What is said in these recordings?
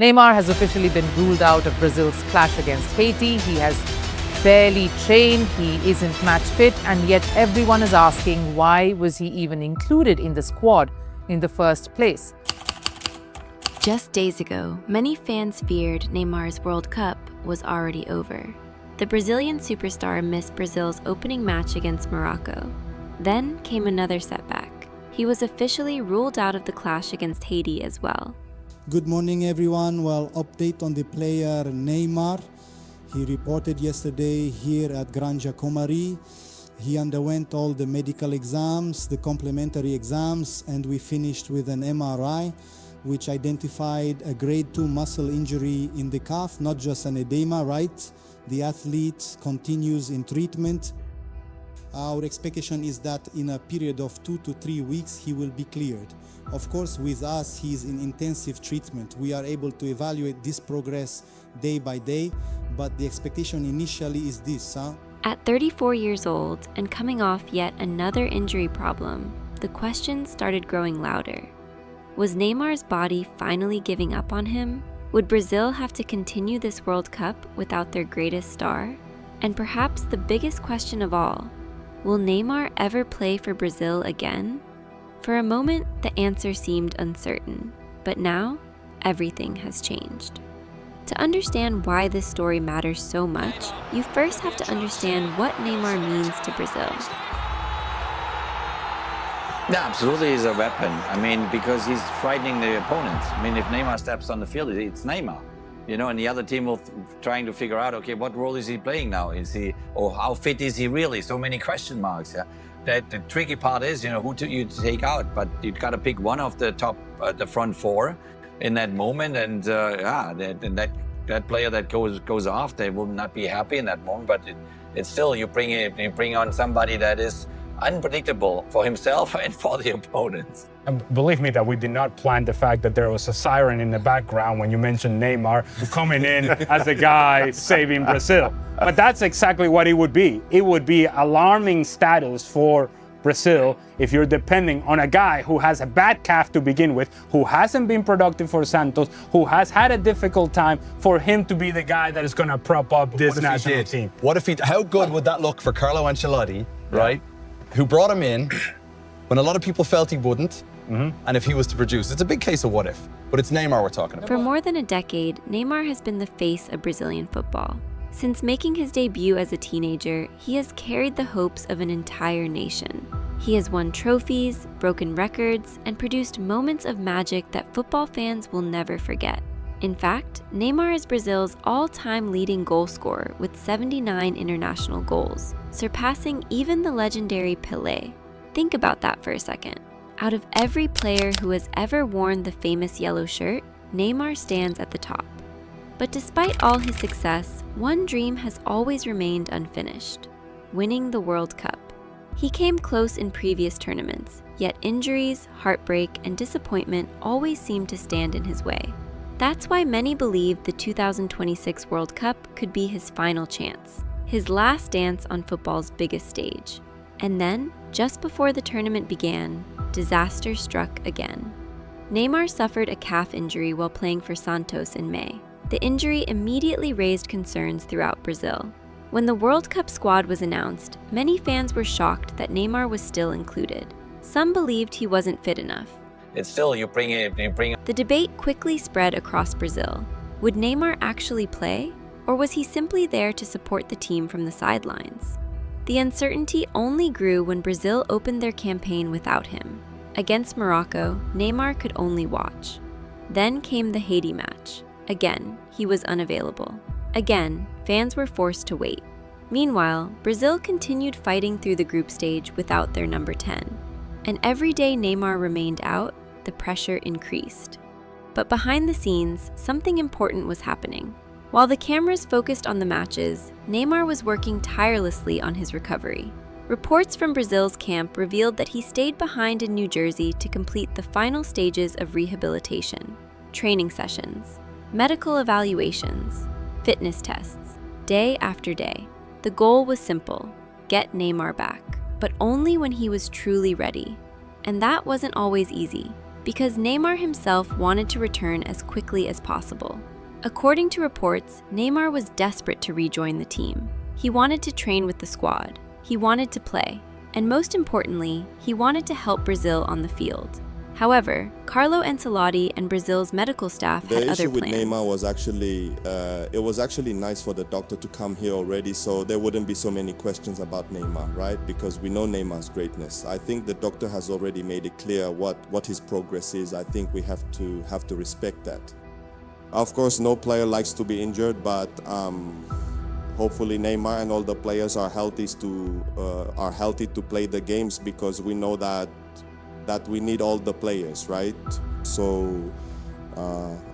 Neymar has officially been ruled out of Brazil's clash against Haiti. He has barely trained, he isn't match fit, and yet everyone is asking why was he even included in the squad in the first place. Just days ago, many fans feared Neymar's World Cup was already over. The Brazilian superstar missed Brazil's opening match against Morocco. Then came another setback. He was officially ruled out of the clash against Haiti as well. Good morning, everyone. Well, update on the player Neymar. He reported yesterday here at Granja Comari. He underwent all the medical exams, the complementary exams, and we finished with an MRI, which identified a grade 2 muscle injury in the calf, not just an edema, right? The athlete continues in treatment. Our expectation is that in a period of 2 to 3 weeks, he will be cleared. Of course, with us, he's in intensive treatment. We are able to evaluate this progress day by day, but the expectation initially is this. At 34 years old and coming off yet another injury problem, the questions started growing louder. Was Neymar's body finally giving up on him? Would Brazil have to continue this World Cup without their greatest star? And perhaps the biggest question of all, will Neymar ever play for Brazil again? For a moment, the answer seemed uncertain, but now, everything has changed. To understand why this story matters so much, you first have to understand what Neymar means to Brazil. Yeah, absolutely, he's a weapon. I mean, because he's frightening the opponents. I mean, if Neymar steps on the field, it's Neymar. You know, and the other team will trying to figure out, okay, what role is he playing now? Is he, or how fit is he really? So many question marks. Yeah, the tricky part is, you know, who you take out, but you've got to pick one of the top, the front four, in that moment, and that player that goes off, they will not be happy in that moment. But it's still you bring on somebody that is unpredictable for himself and for the opponents. And believe me that we did not plan the fact that there was a siren in the background when you mentioned Neymar coming in as the guy saving Brazil. But that's exactly what it would be. It would be alarming status for Brazil if you're depending on a guy who has a bad calf to begin with, who hasn't been productive for Santos, who has had a difficult time, for him to be the guy that is going to prop up this national team. What if how good would that look for Carlo Ancelotti, right? Who brought him in when a lot of people felt he wouldn't, and if he was to produce. It's a big case of what if, but it's Neymar we're talking about. For more than a decade, Neymar has been the face of Brazilian football. Since making his debut as a teenager, he has carried the hopes of an entire nation. He has won trophies, broken records, and produced moments of magic that football fans will never forget. In fact, Neymar is Brazil's all-time leading goal scorer with 79 international goals, surpassing even the legendary Pelé. Think about that for a second. Out of every player who has ever worn the famous yellow shirt, Neymar stands at the top. But despite all his success, one dream has always remained unfinished: winning the World Cup. He came close in previous tournaments, yet injuries, heartbreak, and disappointment always seemed to stand in his way. That's why many believe the 2026 World Cup could be his final chance, his last dance on football's biggest stage. And then, just before the tournament began, disaster struck again. Neymar suffered a calf injury while playing for Santos in May. The injury immediately raised concerns throughout Brazil. When the World Cup squad was announced, many fans were shocked that Neymar was still included. Some believed he wasn't fit enough. It's still you bring. The debate quickly spread across Brazil. Would Neymar actually play, or was he simply there to support the team from the sidelines? The uncertainty only grew when Brazil opened their campaign without him. Against Morocco, Neymar could only watch. Then came the Haiti match. Again, he was unavailable. Again, fans were forced to wait. Meanwhile, Brazil continued fighting through the group stage without their number 10. And every day Neymar remained out, the pressure increased. But behind the scenes, something important was happening. While the cameras focused on the matches, Neymar was working tirelessly on his recovery. Reports from Brazil's camp revealed that he stayed behind in New Jersey to complete the final stages of rehabilitation, training sessions, medical evaluations, fitness tests, day after day. The goal was simple: get Neymar back, but only when he was truly ready. And that wasn't always easy. because Neymar himself wanted to return as quickly as possible. According to reports, Neymar was desperate to rejoin the team. He wanted to train with the squad, he wanted to play, and most importantly, he wanted to help Brazil on the field. However, Carlo Ancelotti and Brazil's medical staff had other The issue with plans. Neymar was it was actually nice for the doctor to come here already, so there wouldn't be so many questions about Neymar, right? Because we know Neymar's greatness. I think the doctor has already made it clear what his progress is. I think we have to respect that. Of course, no player likes to be injured, but hopefully Neymar and all the players are healthy to play the games, because we know that we need all the players, right? So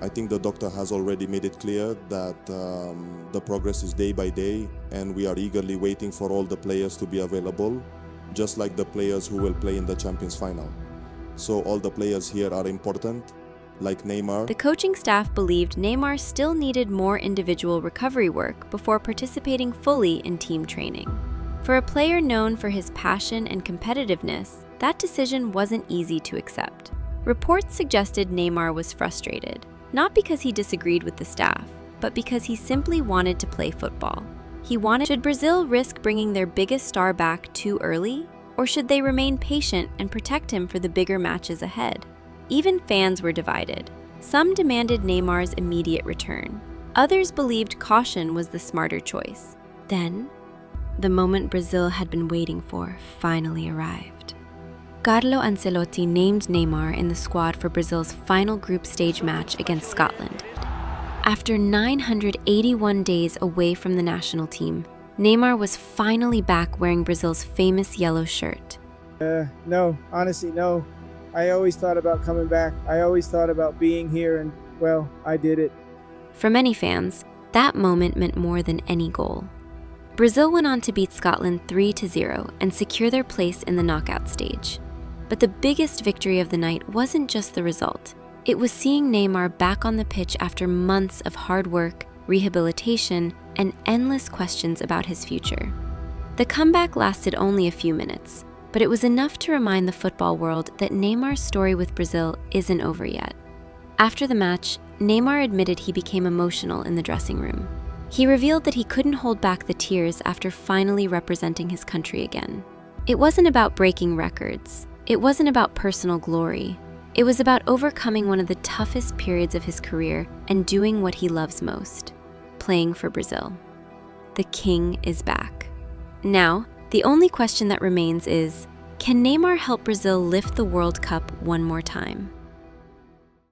I think the doctor has already made it clear that the progress is day by day, and we are eagerly waiting for all the players to be available, just like the players who will play in the Champions Final. So all the players here are important, like Neymar. The coaching staff believed Neymar still needed more individual recovery work before participating fully in team training. For a player known for his passion and competitiveness, that decision wasn't easy to accept. Reports suggested Neymar was frustrated, not because he disagreed with the staff, but because he simply wanted to play football. Should Brazil risk bringing their biggest star back too early? Or should they remain patient and protect him for the bigger matches ahead? Even fans were divided. Some demanded Neymar's immediate return. Others believed caution was the smarter choice. Then, the moment Brazil had been waiting for finally arrived. Carlo Ancelotti named Neymar in the squad for Brazil's final group stage match against Scotland. After 981 days away from the national team, Neymar was finally back wearing Brazil's famous yellow shirt. No, honestly, no. I always thought about coming back. I always thought about being here, and, well, I did it. For many fans, that moment meant more than any goal. Brazil went on to beat Scotland 3-0 and secure their place in the knockout stage. But the biggest victory of the night wasn't just the result. It was seeing Neymar back on the pitch after months of hard work, rehabilitation, and endless questions about his future. The comeback lasted only a few minutes, but it was enough to remind the football world that Neymar's story with Brazil isn't over yet. After the match, Neymar admitted he became emotional in the dressing room. He revealed that he couldn't hold back the tears after finally representing his country again. It wasn't about breaking records. It wasn't about personal glory. It was about overcoming one of the toughest periods of his career and doing what he loves most, playing for Brazil. The king is back. Now, the only question that remains is, can Neymar help Brazil lift the World Cup one more time?